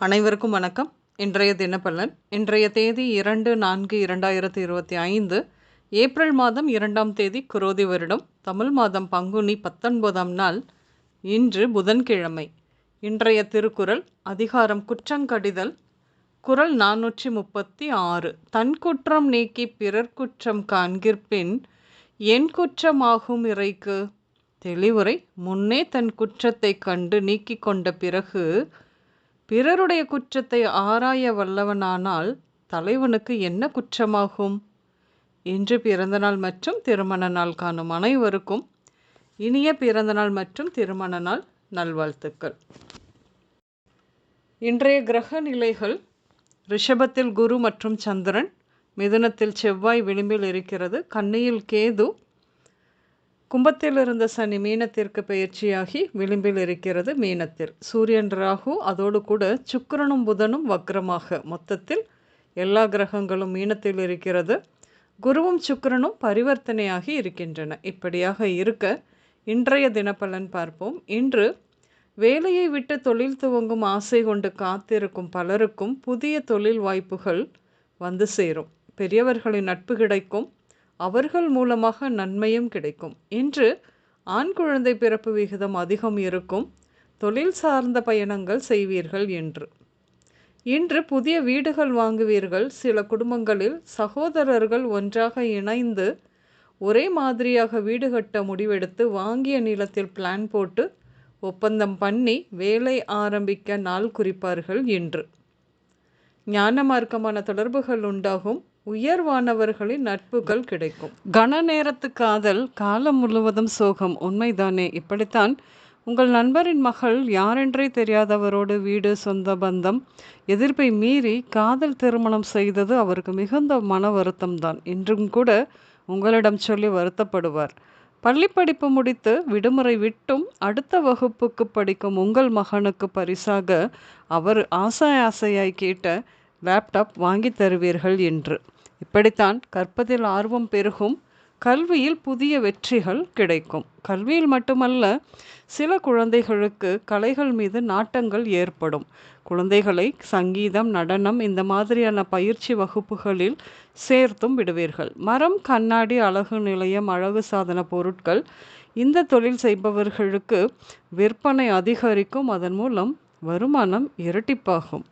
அனைவருக்கும் வணக்கம். இன்றைய தினப்பலன். இன்றைய தேதி 2/4/2025, ஏப்ரல் மாதம் 2ஆம் தேதி, குரோதி வருடம், தமிழ் மாதம் பங்குனி 19ஆம் நாள். இன்று புதன்கிழமை. இன்றைய திருக்குறள் அதிகாரம் குற்றங்கடிதல். குறள் 436. தன் குற்றம் நீக்கி பிறர் குற்றம் காண்கிற்பின் என் குற்றமாகும் இறைக்கு. தெளிவுரை. முன்னே தன் குற்றத்தை கண்டு நீக்கி கொண்ட பிறகு பிறருடைய குற்றத்தை ஆராய வல்லவனானால் தலைவனுக்கு என்ன குற்றமாகும்? இன்று பிறந்தநாள் மற்றும் திருமண நாள் காணும் அனைவருக்கும் இனிய பிறந்தநாள் மற்றும் திருமண நாள் நல்வாழ்த்துக்கள். இன்றைய கிரக நிலைகள்: ரிஷபத்தில் குரு மற்றும் சந்திரன், மிதுனத்தில் செவ்வாய் விளிம்பில் இருக்கிறது, கன்னியில் கேது, கும்பத்தில் இருந்த சனி மீனத்திற்கு பயிற்சியாகி விளிம்பில் இருக்கிறது மீனத்தில். சூரியன் ராகு, அதோடு கூட சுக்கிரனும் புதனும் வக்ரமாக, மொத்தத்தில் எல்லா கிரகங்களும் மீனத்தில் இருக்கிறது. குருவும் சுக்கிரனும் பரிவர்த்தனையாகி இருக்கின்றன. இப்படியாக இருக்க இன்றைய தினப்பலன் பார்ப்போம். இன்று வேலையை விட்டு தொழில் துவங்கும் ஆசை கொண்டு காத்திருக்கும் பலருக்கும் புதிய தொழில் வாய்ப்புகள் வந்து சேரும். பெரியவர்களின் நட்பு கிடைக்கும். அவர்கள் மூலமாக நன்மையும் கிடைக்கும். இன்று ஆண் குழந்தை பிறப்பு விகிதம் அதிகம் இருக்கும். தொழில் சார்ந்த பயணங்கள் செய்வீர்கள். இன்று புதிய வீடுகள் வாங்குவீர்கள். சில குடும்பங்களில் சகோதரர்கள் ஒன்றாக இணைந்து ஒரே மாதிரியாக வீடு கட்ட முடிவெடுத்து வாங்கிய நிலத்தில் பிளான் போட்டு ஒப்பந்தம் பண்ணி வேலை ஆரம்பிக்க நாள் குறிப்பார்கள். இன்று ஞான மார்க்கமான தொடர்புகள் உண்டாகும். உயர்வானவர்களின் நட்புகள் கிடைக்கும். கன நேரத்து காதல், காலம் முழுவதும் சோகம். உண்மைதானே? இப்படித்தான் உங்கள் நண்பரின் மகள் யாரென்றே தெரியாதவரோடு வீடு, சொந்த பந்தம் எதிர்ப்பை மீறி காதல் திருமணம் செய்தது அவருக்கு மிகுந்த மன வருத்தம்தான். இன்றும் கூட உங்களிடம் சொல்லி வருத்தப்படுவார். பள்ளி படிப்பு முடித்து விடுமுறை விட்டும் அடுத்த வகுப்புக்கு படிக்கும் உங்கள் மகனுக்கு பரிசாக அவர் ஆசையாய் கேட்ட லேப்டாப் வாங்கி தருவீர்கள். இப்படித்தான் கற்பதில் ஆர்வம் பெருகும். கல்வியில் புதிய வெற்றிகள் கிடைக்கும். கல்வியில் மட்டுமல்ல, சில குழந்தைகளுக்கு கலைகள் மீது நாட்டங்கள் ஏற்படும். குழந்தைகளை சங்கீதம், நடனம் இந்த மாதிரியான பயிற்சி வகுப்புகளில் சேர்த்தும் விடுவீர்கள். மரம், கண்ணாடி, அழகு நிலையம், அழகு சாதன பொருட்கள் இந்த தொழில் செய்பவர்களுக்கு விற்பனை அதிகரிக்கும். அதன் மூலம் வருமானம் இரட்டிப்பாகும்.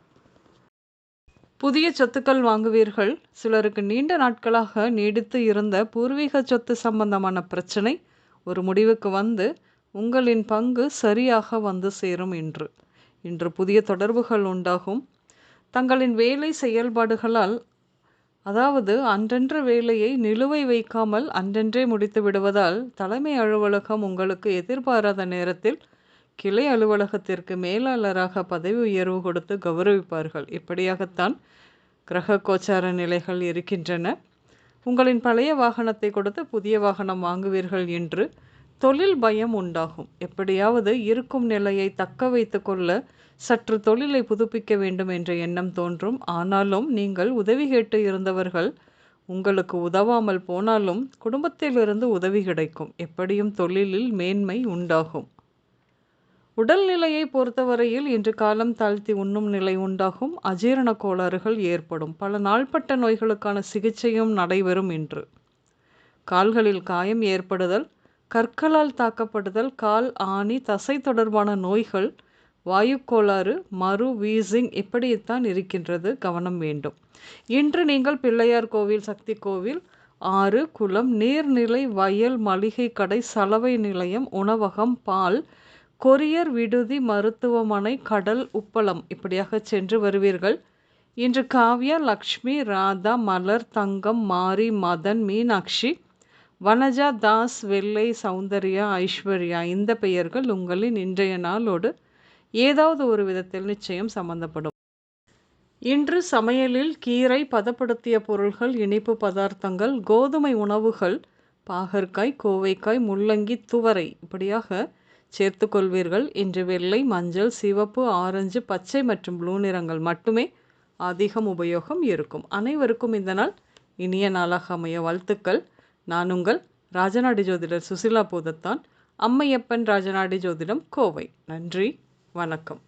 புதிய சொத்துக்கள் வாங்குவீர்கள். சிலருக்கு நீண்ட நாட்களாக நீடித்து இருந்த பூர்வீக சொத்து சம்பந்தமான பிரச்சனை ஒரு முடிவுக்கு வந்து உங்களின் பங்கு சரியாக வந்து சேரும். இன்று புதிய தொடர்புகள் உண்டாகும். தங்களின் வேலை செயல்பாடுகளால், அதாவது அன்றன்ற வேலையை நிலுவை வைக்காமல் அன்றன்றே முடித்து விடுவதால் தலைமை அலுவலகம் உங்களுக்கு எதிர்பாராத நேரத்தில் கிளை அலுவலகத்திற்கு மேலாளராக பதவி உயர்வு கொடுத்து கௌரவிப்பார்கள். இப்படியாகத்தான் கிரக கோச்சார நிலைகள் இருக்கின்றன. உங்களின் பழைய வாகனத்தை கொடுத்து புதிய வாகனம் வாங்குவீர்கள். இன்று தொழில் பயம் உண்டாகும். எப்படியாவது இருக்கும் நிலையை தக்க வைத்து கொள்ள சற்று தொழிலை புதுப்பிக்க வேண்டும் என்ற எண்ணம் தோன்றும். ஆனாலும் நீங்கள் உதவி கேட்டு இருந்தவர்கள் உங்களுக்கு உதவாமல் போனாலும் குடும்பத்திலிருந்து உதவி கிடைக்கும். எப்படியும் தொழிலில் மேன்மை உண்டாகும். உடல்நிலையை பொறுத்தவரையில் இன்று காலம் தாழ்த்தி உண்ணும் நிலை உண்டாகும். அஜீரண கோளாறுகள் ஏற்படும். பல நாள்பட்ட நோய்களுக்கான சிகிச்சையும் நடைபெறும். கால்களில் காயம் ஏற்படுதல், கற்களால் தாக்கப்படுதல், கால் ஆணி, தசை தொடர்பான நோய்கள், வாயு கோளாறு, மறு வீசிங் இப்படித்தான் இருக்கின்றது. கவனம் வேண்டும். இன்று நீங்கள் பிள்ளையார் கோவில், சக்தி கோவில், ஆறு, குளம், நீர்நிலை, வயல், மளிகை கடை, சலவை நிலையம், உணவகம், பால், கொரியர், விடுதி, மருத்துவமனை, கடல், உப்பளம் இப்படியாக சென்று வருவீர்கள். இன்று காவ்யா, லக்ஷ்மி, ராதா, மலர், தங்கம், மாரி, மதன், மீனாட்சி, வனஜா, தாஸ், வெள்ளை, சௌந்தர்யா, ஐஸ்வர்யா இந்த பெயர்கள் உங்களின் இன்றைய நாளோடு ஏதாவது ஒரு விதத்தில் நிச்சயம் சம்பந்தப்படும். இன்று சமையலில் கீரை, பதப்படுத்திய பொருள்கள், இனிப்பு பதார்த்தங்கள், கோதுமை உணவுகள், பாகற்காய், கோவைக்காய், முள்ளங்கி, துவரை இப்படியாக சேர்த்து கொள்வீர்கள். இன்று வெள்ளை, மஞ்சள், சிவப்பு, ஆரஞ்சு, பச்சை மற்றும் ப்ளூ நிறங்கள் மட்டுமே அதிகம் உபயோகம் இருக்கும். அனைவருக்கும் இந்த நாள் இனிய நாளாக அமைய வாழ்த்துக்கள். நான் உங்கள் ராஜநாடி ஜோதிடர் சுசிலா பூதத்தான், அம்மையப்பன் ராஜநாடி ஜோதிடம், கோவை. நன்றி, வணக்கம்.